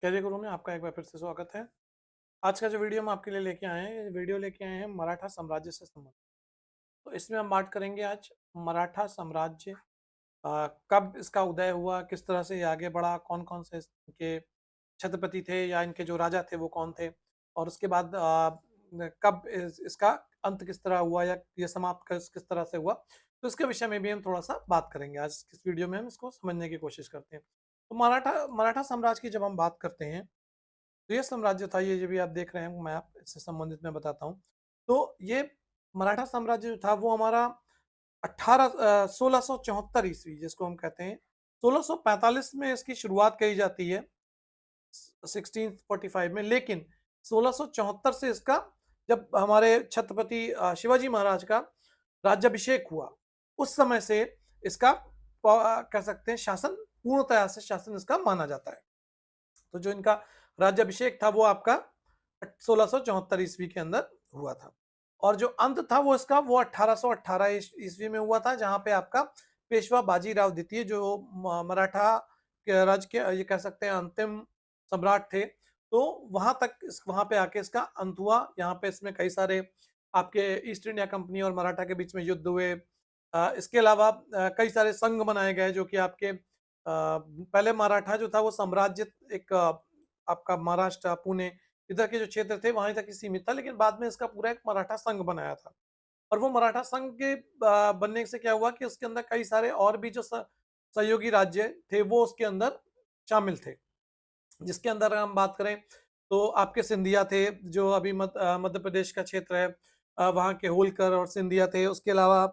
Career गुरु में आपका एक बार फिर से स्वागत है। आज का जो वीडियो हम आपके लिए लेके आए हैं, ये वीडियो लेके आए हैं मराठा साम्राज्य से संबंधित। तो इसमें हम बात करेंगे आज मराठा साम्राज्य, कब इसका उदय हुआ, किस तरह से ये आगे बढ़ा, कौन-कौन से इनके छत्रपति थे या इनके जो राजा थे वो कौन थे, और उसके बाद कब इसका अंत किस तरह हुआ या ये समाप्त किस तरह से हुआ। तो इसके विषय में भी हम थोड़ा-सा बात करेंगे। आज इस वीडियो में हम इसको समझने की कोशिश करते हैं। तो मराठा मराठा साम्राज्य की जब हम बात करते हैं, तो ये साम्राज्य था, ये जो भी आप देख रहे हैं मैप, इससे संबंधित मैं बताता हूँ। तो ये मराठा साम्राज्य जो था वो हमारा 1674 ईस्वी जिसको हम कहते हैं, 1645 में इसकी शुरुआत कही जाती है, 1645 में, लेकिन 1674 से इसका, जब हमारे छत्रपति शिवाजी महाराज का राज्याभिषेक हुआ, उस समय से इसका कह सकते हैं शासन, पूर्णतया से शासन इसका माना जाता है। तो जो इनका राज्याभिषेक था वो आपका 1674 ईस्वी के अंदर हुआ था, और जो अंत था वो इसका वो 1818 ईस्वी में हुआ था, जहां पे आपका पेशवा बाजीराव द्वितीय जो मराठा के राज्य के ये कह सकते हैं अंतिम सम्राट थे, तो वहां पे आके इसका अंत हुआ। यहाँ पे इसमें कई सारे आपके ईस्ट इंडिया कंपनी और मराठा के बीच में युद्ध हुए। इसके अलावा कई सारे संघ बनाए गए जो कि आपके पहले मराठा जो था वो साम्राज्य एक आपका महाराष्ट्र, पुणे, इधर के जो क्षेत्र थे वहीं तक ही सीमित था, लेकिन बाद में इसका पूरा एक मराठा संघ बनाया था। और वो मराठा संघ के बनने से क्या हुआ कि उसके अंदर कई सारे और भी जो सहयोगी राज्य थे वो उसके अंदर शामिल थे, जिसके अंदर हम बात करें तो आपके सिंधिया थे, जो अभी मध्य प्रदेश का क्षेत्र है, वहाँ के होलकर और सिंधिया थे। उसके अलावा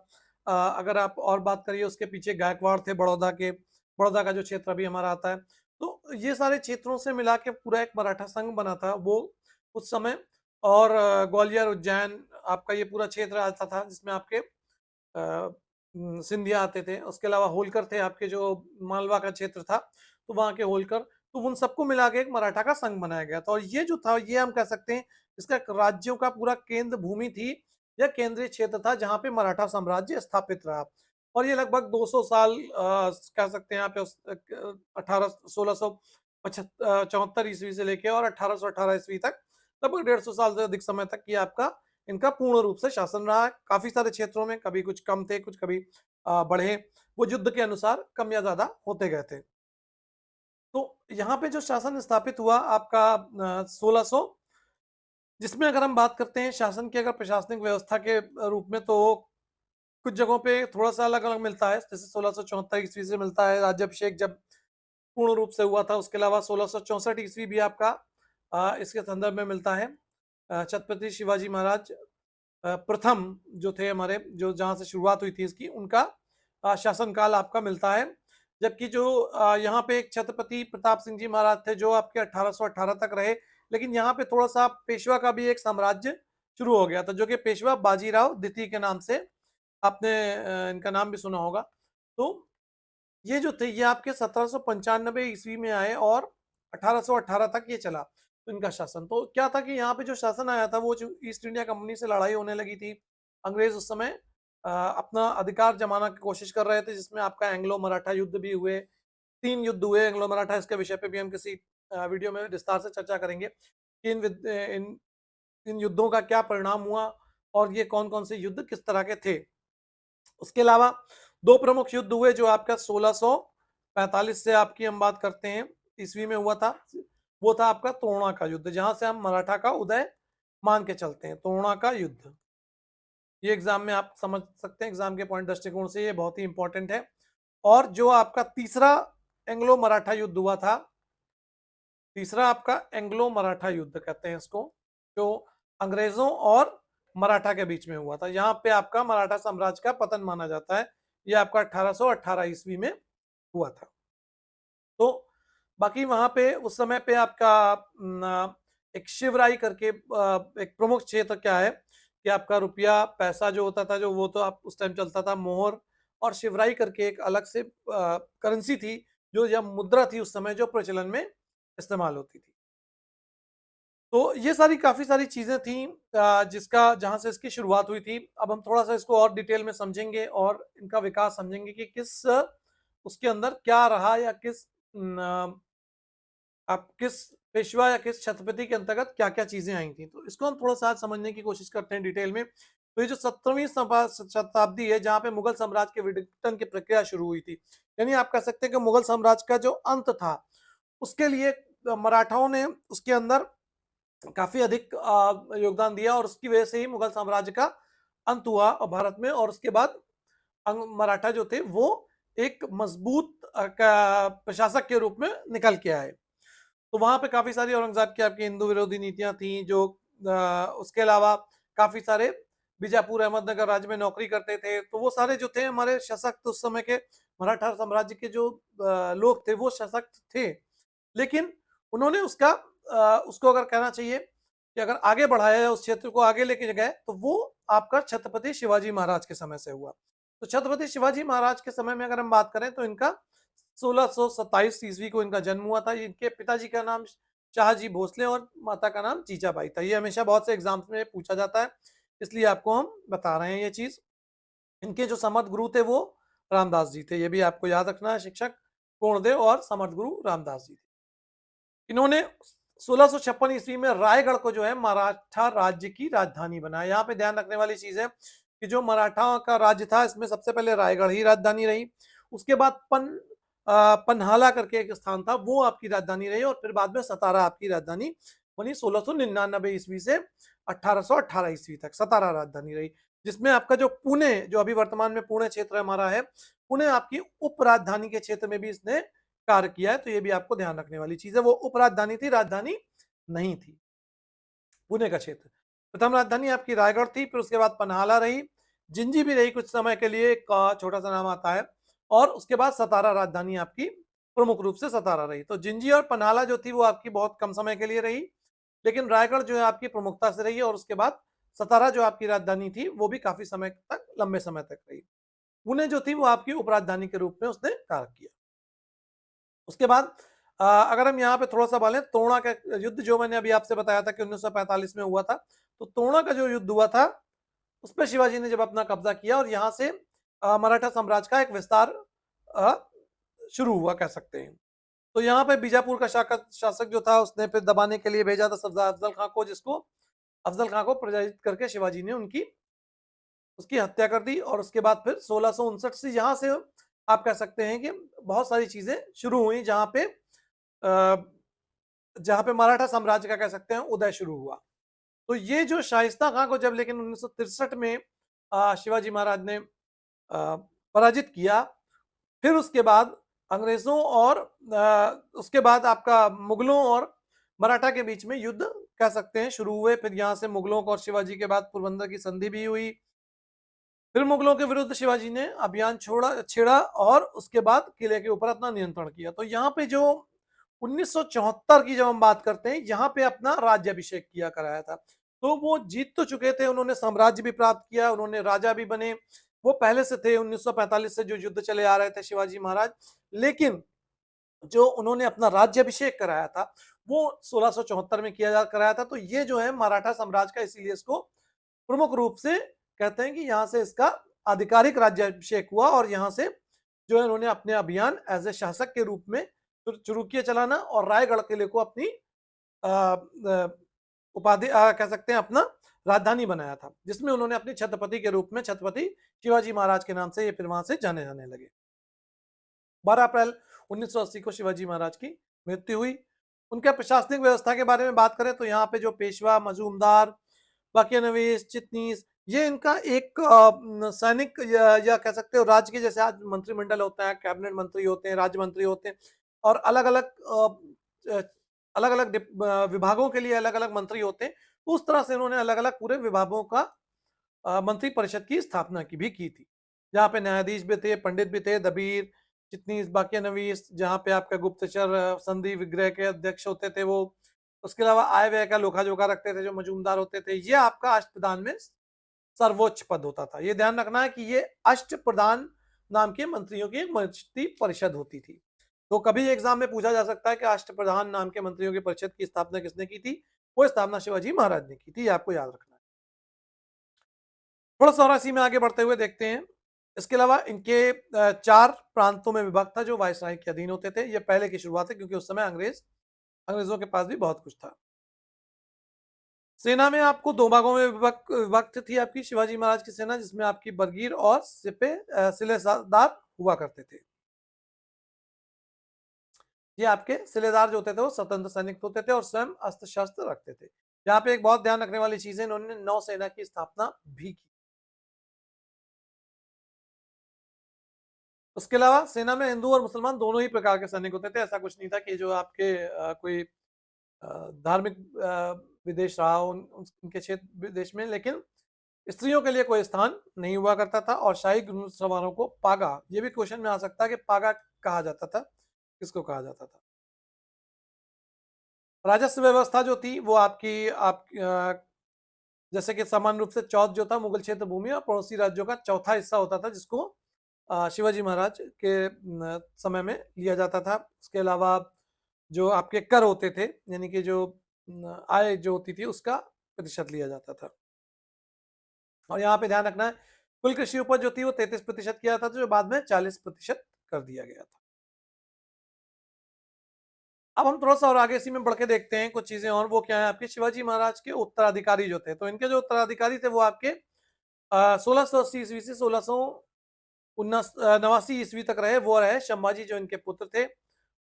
अगर आप और बात करिए, उसके पीछे गायकवाड़ थे, बड़ौदा का जो क्षेत्र अभी हमारा आता है। तो ये सारे क्षेत्रों से मिला के पूरा एक मराठा संघ बना था वो उस समय। और ग्वालियर, उज्जैन, आपका ये पूरा क्षेत्र आता था जिसमें आपके सिंधिया आते थे। उसके अलावा होलकर थे आपके, जो मालवा का क्षेत्र था, तो वहाँ के होलकर। तो उन सबको मिला के एक मराठा का संघ बनाया गया था, और ये जो था ये हम कह सकते हैं इसका राज्यों का पूरा केंद्र भूमि थी, या केंद्रीय क्षेत्र था जहाँ पे मराठा साम्राज्य स्थापित रहा। और ये लगभग 200 साल कह सकते हैं यहाँ पे 1674 ईस्वी से लेके और 1818 ईस्वी तक, लगभग 150 साल से अधिक समय तक ये आपका इनका पूर्ण रूप से शासन रहा है। काफी सारे क्षेत्रों में कभी कुछ कम थे, कुछ कभी बढ़े, वो युद्ध के अनुसार कम या ज्यादा होते गए थे। तो यहाँ पे जो शासन स्थापित हुआ आपका 1600, जिसमें अगर हम बात करते हैं शासन की, अगर प्रशासनिक व्यवस्था के रूप में, तो कुछ जगहों पे थोड़ा सा अलग अलग मिलता है। जैसे 1674 ईस्वी से मिलता है राज्याभिषेक जब पूर्ण रूप से हुआ था। उसके अलावा 1664 ईस्वी भी आपका इसके संदर्भ में मिलता है। छत्रपति शिवाजी महाराज प्रथम जो थे हमारे, जो जहाँ से शुरुआत हुई थी इसकी, उनका शासनकाल आपका मिलता है। जबकि जो यहाँ पे एक छत्रपति प्रताप सिंह जी महाराज थे जो आपके 1818 तक रहे, लेकिन यहाँ पे थोड़ा सा पेशवा का भी एक साम्राज्य शुरू हो गया था, जो कि पेशवा बाजीराव द्वितीय के नाम से, आपने इनका नाम भी सुना होगा। तो ये जो थे ये आपके 1795 ईस्वी में आए, और 1818 तक ये चला तो इनका शासन। तो क्या था कि यहाँ पे जो शासन आया था वो जो ईस्ट इंडिया कंपनी से लड़ाई होने लगी थी, अंग्रेज उस समय अपना अधिकार जमाना की कोशिश कर रहे थे, जिसमें आपका एंग्लो मराठा युद्ध भी हुए। 3 युद्ध हुए एंग्लो मराठा, इसके विषय पे भी हम किसी वीडियो में विस्तार से चर्चा करेंगे कि इन युद्धों का क्या परिणाम हुआ, और ये कौन-कौन से युद्ध किस तरह के थे। उसके अलावा 2 प्रमुख युद्ध हुए जो आपका 1645 से आपकी हम बात करते हैं ईस्वी में हुआ था। वो था आपका तोरना का युद्ध, जहाँ से हम मराठा का उदय मान के चलते हैं, तोरना का युद्ध। ये एग्ज़ाम में आप समझ सकते हैं, एग्ज़ाम के पॉइंट दृष्टिकोण से ये बहुत ही इम्पोर्टेंट है। और जो आपका तीसरा एंग्लो मराठा युद्ध हुआ था, तीसरा आपका एंग्लो मराठा युद्ध कहते हैं इसको, जो अंग्रेजों और मराठा के बीच में हुआ था। यहाँ पे आपका मराठा साम्राज्य का पतन माना जाता है। ये आपका 1818 ईस्वी में हुआ था। तो बाकी वहां पे उस समय पे आपका एक शिवराई करके एक प्रमुख क्षेत्र क्या है कि आपका रुपया पैसा जो होता था, जो वो तो आप उस टाइम चलता था मोहर, और शिवराई करके एक अलग से करेंसी थी, जो या मुद्रा थी उस समय, जो प्रचलन में इस्तेमाल होती थी। तो ये सारी काफ़ी सारी चीज़ें थीं जिसका जहाँ से इसकी शुरुआत हुई थी। अब हम थोड़ा-सा इसको और डिटेल में समझेंगे और इनका विकास समझेंगे कि किस उसके अंदर क्या रहा, या किस न आप किस पेशवा या किस छत्रपति के अंतर्गत क्या-क्या चीज़ें आई थी। तो इसको हम थोड़ा-सा आज समझने की कोशिश करते हैं डिटेल में। तो ये जो 17वीं शताब्दी है जहाँ पे मुगल साम्राज्य के विघटन की प्रक्रिया शुरू हुई थी। यानी आप कह सकते हैं कि मुगल साम्राज्य का जो अंत था, उसके लिए मराठाओं ने उसके अंदर काफ़ी अधिक योगदान दिया और उसकी वजह से ही मुगल साम्राज्य का अंत हुआ भारत में और उसके बाद मराठा जो थे वो एक मजबूत प्रशासक के रूप में निकल के आए। तो वहाँ पे काफ़ी सारी औरंगज़ेब की आपकी हिंदू विरोधी नीतियाँ थी जो उसके अलावा काफ़ी सारे बीजापुर, अहमदनगर राज्य में नौकरी करते थे। तो वो सारे जो थे हमारे सशक्त उस समय के मराठा साम्राज्य के जो लोग थे वो सशक्त थे। लेकिन उन्होंने उसको अगर कहना चाहिए कि अगर आगे बढ़ाया है, उस क्षेत्र को आगे लेके गए, तो वो आपका छत्रपति शिवाजी महाराज के समय से हुआ। तो छत्रपति शिवाजी महाराज के समय में अगर हम बात करें तो इनका 1627 ईस्वी को इनका जन्म हुआ था। इनके पिताजी का नाम शाहजी भोसले और माता का नाम जीजाबाई था। ये हमेशा बहुत से एग्जाम्स में पूछा जाता है, इसलिए आपको हम बता रहे हैं ये चीज। इनके जो समर्थ गुरु थे वो रामदास जी थे, ये भी आपको याद रखना है। शिक्षक पूर्णदेव और समर्थ गुरु रामदास जी थे। इन्होंने 1656 ईस्वी में रायगढ़ को जो है मराठा राज्य की राजधानी बनाया। यहाँ पे ध्यान रखने वाली चीज है कि जो मराठाओं का राज्य था इसमें सबसे पहले रायगढ़ ही राजधानी रही। उसके बाद पन्हाला करके एक स्थान था, वो आपकी राजधानी रही और फिर बाद में सतारा आपकी राजधानी बनी 1699 ईस्वी से 1818 ईस्वी तक सतारा राजधानी रही। जिसमें आपका जो पुणे, जो अभी वर्तमान में पुणे क्षेत्र हमारा है, पुणे आपकी उप राजधानी के क्षेत्र में भी इसने कार्य किया है। तो ये भी आपको ध्यान रखने वाली चीज है। वो उप राजधानी थी, राजधानी नहीं थी। पुणे का क्षेत्र प्रथम राजधानी आपकी रायगढ़ थी, फिर उसके बाद पन्हाला रही, जिंजी भी रही कुछ समय के लिए, एक छोटा सा नाम आता है, और उसके बाद सतारा राजधानी आपकी प्रमुख रूप से सतारा रही। तो जिंजी और पन्हाला जो थी वो आपकी बहुत कम समय के लिए रही, लेकिन रायगढ़ जो है आपकी प्रमुखता से रही और उसके बाद सतारा जो आपकी राजधानी थी वो भी काफी समय तक, लंबे समय तक रही। पुणे जो थी वो आपकी उपराजधानी के रूप में उसने कार्य किया। उसके बाद अगर हम यहाँ पे थोड़ा सा बोलें, तोड़ा का युद्ध जो मैंने अभी आपसे बताया था कि 1945 में हुआ था, तो तोड़ा का जो युद्ध हुआ था उसमें शिवाजी ने जब अपना कब्जा किया और यहाँ से मराठा साम्राज्य का एक विस्तार अ, शुरू हुआ कह सकते हैं। तो यहाँ पे बीजापुर का शासक जो था उसने फिर दबाने के लिए भेजा था अफजल खां को, जिसको अफजल खां को पराजित करके शिवाजी ने उसकी हत्या कर दी। और उसके बाद फिर 1659 से यहाँ से आप कह सकते हैं कि बहुत सारी चीजें शुरू हुई, जहाँ पे मराठा साम्राज्य का कह सकते हैं उदय शुरू हुआ। तो ये जो शाइस्ता खां को जब लेकिन 1963 में शिवाजी महाराज ने पराजित किया, फिर उसके बाद अंग्रेजों और उसके बाद आपका मुगलों और मराठा के बीच में युद्ध कह सकते हैं शुरू हुए। फिर यहाँ से मुगलों को और शिवाजी के बाद पोरबंदर की संधि भी हुई। फिर मुगलों के विरुद्ध शिवाजी ने अभियान छेड़ा और उसके बाद किले के ऊपर अपना नियंत्रण किया। तो यहाँ पे जो 1974 की जब हम बात करते हैं, यहाँ पे अपना राज्याभिषेक किया कराया था। तो वो जीत तो चुके थे, उन्होंने साम्राज्य भी प्राप्त किया, उन्होंने राजा भी बने। वो पहले से थे 1945 से जो युद्ध चले आ रहे थे शिवाजी महाराज, लेकिन जो उन्होंने अपना राज्याभिषेक कराया था वो 1674 में कराया था। तो ये जो है मराठा साम्राज्य का, इसीलिए इसको प्रमुख रूप से कहते हैं कि यहाँ से इसका आधिकारिक राज्याभिषेक हुआ और यहाँ से जो है उन्होंने अपने अभियान एज ए शासक के रूप में शुरू किया चलाना और रायगढ़ किले को अपनी उपाधि कह सकते हैं अपना राजधानी बनाया था, जिसमें उन्होंने अपनी छत्रपति के रूप में छत्रपति शिवाजी महाराज के नाम से ये फिर वहां से जाने जाने लगे। 12 अप्रैल 1980 को शिवाजी महाराज की मृत्यु हुई। उनके प्रशासनिक व्यवस्था के बारे में बात करें तो यहाँ पे जो पेशवा, मजूमदार, बाकियानवीस, चिटनीस, ये इनका एक सैनिक या कह सकते हो राज्य के जैसे आज मंत्रिमंडल होता है, कैबिनेट मंत्री होते हैं, राज्य मंत्री होते हैं और अलग अलग विभागों के लिए अलग अलग मंत्री होते हैं। तो उस तरह से उन्होंने अलग अलग पूरे विभागों का मंत्री परिषद की स्थापना की भी की थी, जहाँ पे न्यायाधीश भी थे, पंडित भी थे, दबीर, चिटनीस, बाकियानवीस, जहाँ पे आपका गुप्तचर संधि विग्रह के अध्यक्ष होते थे वो। उसके अलावा आय व्यय का लोखा जोखा रखते थे जो मजूमदार होते थे। ये आपका अष्टप्रधान में सर्वोच्च पद होता था। ये ध्यान रखना है कि ये अष्टप्रधान नाम के मंत्रियों की एक मंत्री परिषद होती थी। तो कभी एग्जाम में पूछा जा सकता है कि अष्टप्रधान नाम के मंत्रियों की परिषद की स्थापना किसने की थी? वो स्थापना शिवाजी महाराज ने की थी, आपको याद रखना है। थोड़ा सा और इसी में आगे बढ़ते हुए देखते हैं। इसके अलावा इनके 4 प्रांतों में विभाग था जो वायसराय के अधीन होते थे। ये पहले की शुरुआत है क्योंकि उस समय अंग्रेज अंग्रेजों के पास भी बहुत कुछ था। सेना में आपको 2 भागों में विभक्त थी आपकी शिवाजी महाराज की सेना, जिसमें आपकी बरगीर और सिलेदार हुआ करते थे। ये आपके सिलेदार जो होते थे वो स्वतंत्र सैनिक होते थे और स्वयं अस्त्र शस्त्र रखते थे। यहाँ पे एक बहुत ध्यान रखने वाली चीज है, इन्होंने नौसेना की स्थापना भी की। उसके अलावा सेना में हिंदू और मुसलमान दोनों ही प्रकार के सैनिक होते थे। ऐसा कुछ नहीं था कि जो आपके कोई धार्मिक विदेश रहा हो उनके क्षेत्र विदेश में, लेकिन स्त्रियों के लिए कोई स्थान नहीं हुआ करता था। और शाही सवारों को पागा, ये भी क्वेश्चन में आ सकता है कि पागा कहा जाता था, किसको कहा जाता था। राजस्व व्यवस्था जो थी वो जैसे कि सामान्य रूप से चौथ जो था मुगल क्षेत्र भूमि और पड़ोसी राज्यों का चौथा हिस्सा होता था, जिसको शिवाजी महाराज के समय में लिया जाता था। उसके अलावा जो आपके कर होते थे, यानी कि जो आय जो होती थी उसका प्रतिशत लिया जाता था। और यहाँ पे ध्यान रखना है, कुल कृषि उपज जो थी वो 33% किया था, जो बाद में 40% कर दिया गया था। अब हम थोड़ा सा और आगे इसी में बढ़ के देखते हैं कुछ चीजें, और वो क्या है आपके शिवाजी महाराज के उत्तराधिकारी जो थे। तो इनके जो उत्तराधिकारी थे वो आपके 1680 ईस्वी से 1689 ईस्वी तक रहे, वो रहे संभाजी जो इनके पुत्र थे।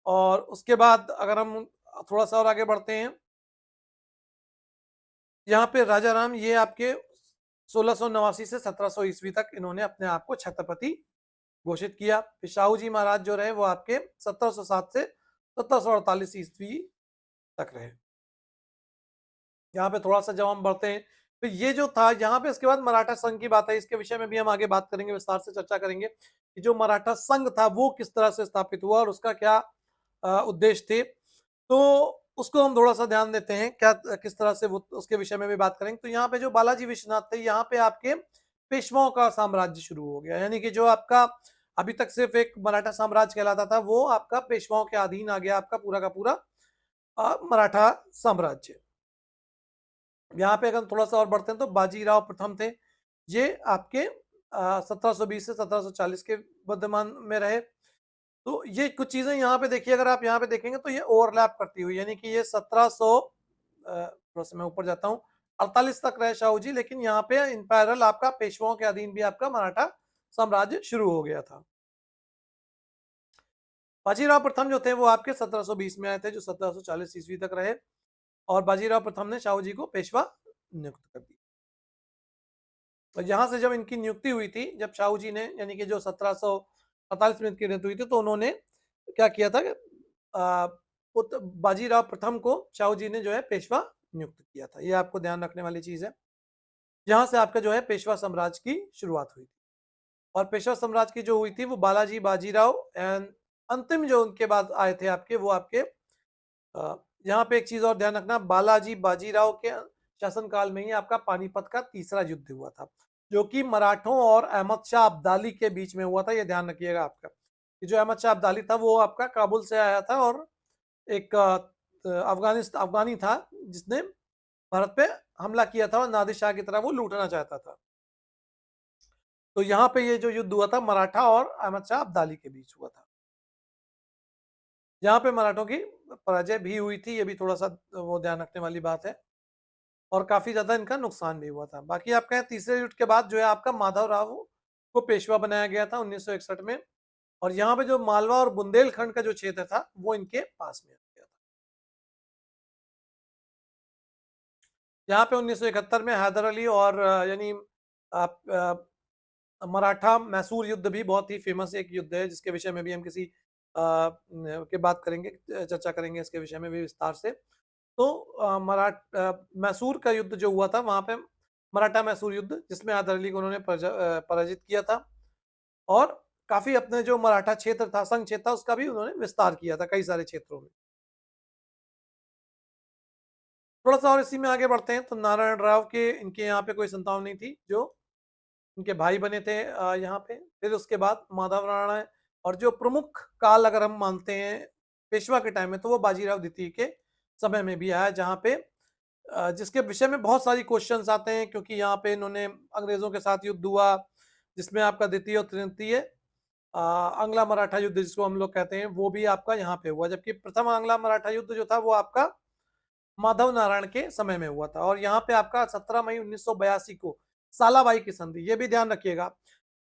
और उसके बाद अगर हम थोड़ा सा और आगे बढ़ते हैं, यहाँ पे राजा राम ये आपके 1689 से 1700 ईस्वी तक इन्होंने अपने आप को छत्रपति घोषित किया। फिर शाहू जी महाराज जो रहे वो आपके 1707 से 1748 ईस्वी तक रहे। यहाँ पे थोड़ा सा जब हम बढ़ते हैं तो ये जो था यहाँ पे, इसके बाद मराठा संघ की बात है, इसके विषय में भी हम आगे बात करेंगे, विस्तार से चर्चा करेंगे कि जो मराठा संघ था वो किस तरह से स्थापित हुआ और उसका क्या उद्देश्य थे। तो उसको हम थोड़ा सा ध्यान देते हैं, क्या किस तरह से वो उसके विषय में भी बात करेंगे। तो यहाँ पे जो बालाजी विश्वनाथ थे, यहाँ पे आपके पेशवाओं का साम्राज्य शुरू हो गया, यानी कि जो आपका अभी तक सिर्फ एक मराठा साम्राज्य कहलाता था वो आपका पेशवाओं के अधीन आ गया, आपका पूरा का पूरा मराठा साम्राज्य। यहाँ पे अगर थोड़ा सा और बढ़ते हैं तो बाजीराव प्रथम थे, ये आपके 1720 से 1740 के वर्तमान में रहे। तो ये कुछ चीजें यहाँ पे देखिए, अगर आप यहाँ पे देखेंगे तो ये ओवरलैप करती हुई, यानी कि ये 1700 थोड़ा सा मैं ऊपर जाता हूँ 48 तक रहे शाहू जी, लेकिन यहाँ पे इन पैरल आपका पेशवाओं के अधीन भी आपका मराठा साम्राज्य शुरू हो गया था। बाजीराव प्रथम जो थे वो आपके 1720 में आए थे, जो 1740 ईस्वी तक रहे। और बाजीराव प्रथम ने शाहू जी को पेशवा नियुक्त कर दिया। तो यहाँ से जब इनकी नियुक्ति हुई थी, जब शाहू जी ने, यानी कि जो 1748 में इनकी नियुक्ति हुई थी, तो उन्होंने क्या किया था कि बाजीराव प्रथम को शाहू जी ने जो है पेशवा नियुक्त किया था। ये आपको ध्यान रखने वाली चीज है। यहाँ से आपका जो है पेशवा साम्राज्य की शुरुआत हुई थी। और पेशवा साम्राज्य की जो हुई थी वो बालाजी बाजीराव एंड अंतिम जो उनके बाद आए थे आपके, वो आपके यहाँ पे एक चीज और ध्यान रखना, बालाजी बाजीराव के शासनकाल में ही आपका पानीपत का तीसरा युद्ध हुआ था, जो कि मराठों और अहमद शाह अब्दाली के बीच में हुआ था। ये ध्यान रखिएगा आपका कि जो अहमद शाह अब्दाली था वो आपका काबुल से आया था और एक अफगानी था जिसने भारत पे हमला किया था और नादिर शाह की तरह वो लूटना चाहता था। तो यहाँ पे ये जो युद्ध हुआ था मराठा और अहमद शाह अब्दाली के बीच हुआ था, यहाँ पे मराठों की पराजय भी हुई थी। ये भी थोड़ा सा वो ध्यान रखने वाली बात है, और काफी ज्यादा इनका नुकसान भी हुआ था। बाकी आप कहें तीसरे युद्ध के बाद जो है आपका माधव राव को पेशवा बनाया गया था 1961 में। और यहाँ पे जो मालवा और बुंदेलखंड का जो क्षेत्र था वो इनके पास में आ गया था। यहाँ पे 1971 में हैदर अली और यानी मराठा मैसूर युद्ध भी बहुत ही फेमस एक युद्ध है, जिसके विषय में भी हम किसी के बात करेंगे, चर्चा करेंगे इसके विषय में भी विस्तार से। तो मैसूर का युद्ध जो हुआ था वहां पे मराठा मैसूर युद्ध, जिसमें हैदर अली को उन्होंने पराजित किया था। और काफी अपने जो मराठा क्षेत्र था, संघ क्षेत्र था, उसका भी उन्होंने विस्तार किया था कई सारे क्षेत्रों में। थोड़ा सा और इसी में आगे बढ़ते हैं तो नारायण राव के, इनके यहाँ पे कोई संतान नहीं थी, जो इनके भाई बने थे यहाँ पे। फिर उसके बाद माधव राणा है। और जो प्रमुख काल अगर हम मानते हैं पेशवा के टाइम में, तो वो बाजीराव द्वितीय के समय में भी आया, जहाँ पे जिसके विषय में बहुत सारी क्वेश्चंस आते हैं, क्योंकि यहाँ पे इन्होंने अंग्रेजों के साथ युद्ध हुआ, जिसमें आपका द्वितीय और तृतीय आंग्ला मराठा युद्ध जिसको हम लोग कहते हैं, वो भी आपका यहाँ पे हुआ, जबकि प्रथम आंग्ला मराठा युद्ध जो था वो आपका माधव नारायण के समय में हुआ था। और यहाँ पे आपका 17 मई 1982 को सालाबाई की संधि, ये भी ध्यान रखिएगा।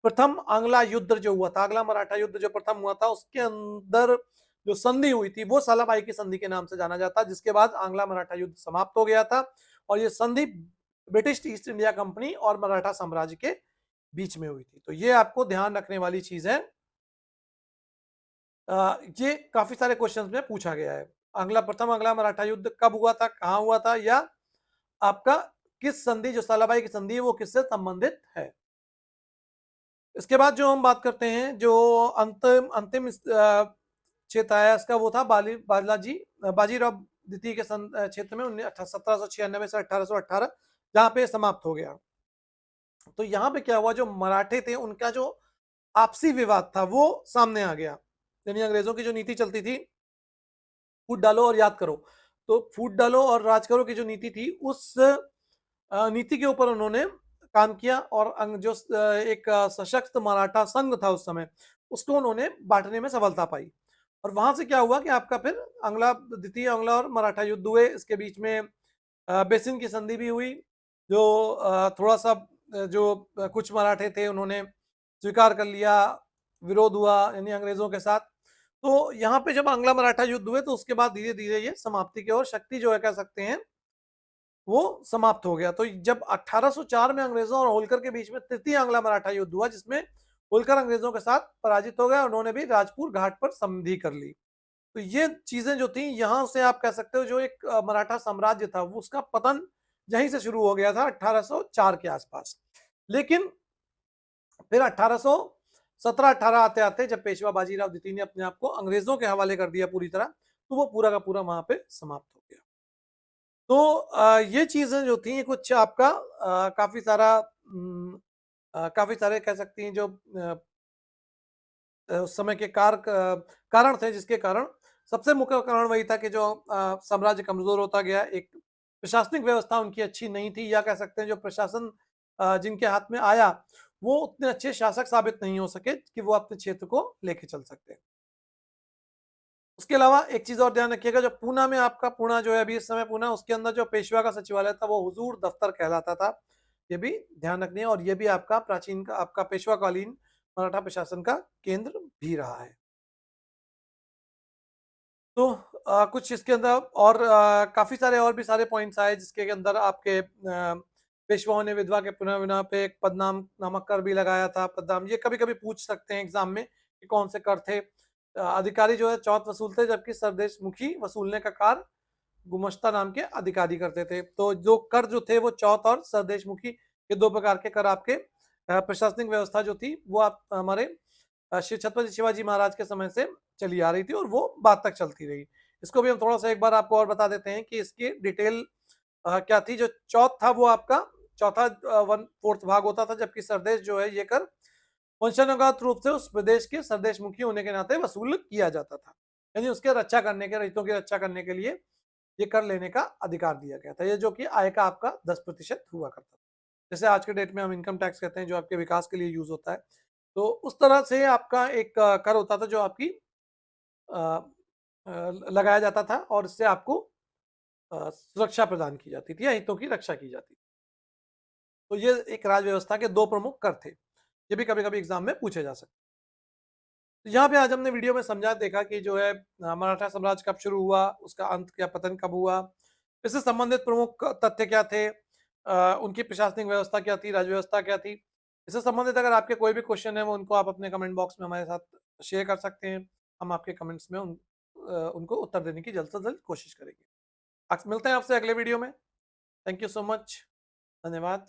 प्रथम आंग्ला युद्ध जो हुआ था, आंग्ला मराठा युद्ध जो प्रथम हुआ था, उसके अंदर जो संधि हुई थी वो सालाबाई की संधि के नाम से जाना जाता है, जिसके बाद आंग्ला मराठा युद्ध समाप्त हो गया था। और ये संधि ब्रिटिश ईस्ट इंडिया कंपनी और मराठा साम्राज्य के बीच में हुई थी। तो ये आपको ध्यान रखने वाली चीज है। ये काफी सारे क्वेश्चंस में पूछा गया है। प्रथम आंग्ला मराठा युद्ध कब हुआ था, कहाँ हुआ था, या आपका किस संधि, जो सालाबाई की संधि है, वो किससे संबंधित है। इसके बाद जो हम बात करते हैं, जो अंतिम अंतिम क्षेत्र आया इसका, वो था बाजीराव द्वितीय के क्षेत्र में 1796 से 1818, जहां पे समाप्त हो गया। तो यहाँ पे क्या हुआ, जो मराठे थे उनका जो आपसी विवाद था वो सामने आ गया। यानी अंग्रेजों की जो नीति चलती थी, फूट डालो और याद करो, तो फूट डालो और राज करो की जो नीति थी, उस नीति के ऊपर उन्होंने काम किया। और जो एक सशक्त मराठा संघ था उस समय, उसको उन्होंने बांटने में सफलता पाई। और वहां से क्या हुआ कि आपका फिर द्वितीय आंग्ला और मराठा युद्ध हुए। इसके बीच में बेसिन की संधि भी हुई, जो थोड़ा सा जो कुछ मराठे थे उन्होंने स्वीकार कर लिया, विरोध हुआ यानी अंग्रेजों के साथ। तो यहाँ पे जब आंग्ला मराठा युद्ध हुए, तो उसके बाद धीरे धीरे ये समाप्ति की ओर, शक्ति जो है कह सकते हैं, वो समाप्त हो गया। तो जब 1804 में अंग्रेजों और होलकर के बीच में तृतीय आंग्ला मराठा युद्ध हुआ, जिसमें होलकर अंग्रेजों के साथ पराजित हो गया, उन्होंने भी राजपुर घाट पर संधि कर ली। तो ये चीजें जो थी, यहां से आप कह सकते हो जो एक मराठा साम्राज्य था, वो उसका पतन यहीं से शुरू हो गया था 1804 के आसपास। लेकिन फिर 1817-18 आते आते जब पेशवा बाजीराव द्वितीय ने अपने आप को अंग्रेजों के हवाले कर दिया पूरी तरह, तो वो पूरा का पूरा वहां पे समाप्त हो गया। तो ये चीजें जो थी कुछ आपका काफी सारे कह सकती हैं जो उस समय के कारण थे, जिसके कारण सबसे मुख्य कारण वही था कि जो साम्राज्य कमजोर होता गया, एक प्रशासनिक व्यवस्था उनकी अच्छी नहीं थी, या कह सकते हैं जो प्रशासन जिनके हाथ में आया, वो उतने अच्छे शासक साबित नहीं हो सके कि वो अपने क्षेत्र को लेके चल सकते। उसके अलावा एक चीज और ध्यान रखिएगा, जो पूना में आपका, पूना जो है अभी इस समय पूना, उसके अंदर जो पेशवा का सचिवालय था वो हुजूर दफ्तर कहलाता था। ये भी ध्यान रखनी है। और ये भी आपका प्राचीन का आपका पेशवाकालीन मराठा प्रशासन का केंद्र भी रहा है। तो कुछ इसके अंदर और काफी सारे और भी सारे पॉइंट्स आए, जिसके अंदर आपके पेशवाओं ने विधवा के पुनर्विवाह पे एक पदनाम नामक कर भी लगाया था। पदनाम ये कभी कभी पूछ सकते हैं एग्जाम में कि कौन से कर थे। अधिकारी जो है चौथ वसूलते, जबकि सरदेश मुखी वसूलने का कार्य गुमश्ता नाम के अधिकारी करते थे। तो जो कर जो थे वो चौथ और सरदेश मुखी, ये दो प्रकार के कर आपके प्रशासनिक व्यवस्था जो थी वो आप हमारे श्री छत्रपति शिवाजी महाराज के समय से चली आ रही थी, और वो बाद तक चलती रही। इसको भी हम थोड़ा सा एक बार आपको और बता देते हैं कि इसकी डिटेल क्या थी। जो चौथ था वो आपका चौथा 1/4 भाग होता था, जबकि सरदेश जो है ये कर वंशानुगत रूप से उस प्रदेश के सरदेश मुखी होने के नाते वसूल किया जाता था। यानी उसके रक्षा करने के, हितों की रक्षा करने के लिए ये कर लेने का अधिकार दिया गया था। ये जो कि आय का आपका 10% हुआ करता था, जैसे आज के डेट में हम इनकम टैक्स कहते हैं, जो आपके विकास के लिए यूज होता है। तो उस तरह से आपका एक कर होता था जो आपकी अ, लगाया जाता था, और इससे आपको सुरक्षा प्रदान की जाती थी या हितों की रक्षा की जाती थी। तो ये एक राज व्यवस्था के दो प्रमुख कर थे। ये भी कभी कभी एग्जाम में पूछे जा सकते हैं। तो यहाँ पे आज हमने वीडियो में समझा देखा कि जो है मराठा साम्राज्य कब शुरू हुआ, उसका अंत क्या, पतन कब हुआ, इससे संबंधित प्रमुख तथ्य क्या थे, उनकी प्रशासनिक व्यवस्था क्या थी, राज व्यवस्था क्या थी। इससे संबंधित अगर आपके कोई भी क्वेश्चन है, वो उनको आप अपने कमेंट बॉक्स में हमारे साथ शेयर कर सकते हैं। हम आपके कमेंट्स में उनको उत्तर देने की जल्द से जल्द कोशिश करेंगे। मिलते हैं आपसे अगले वीडियो में। Thank you so much. धन्यवाद।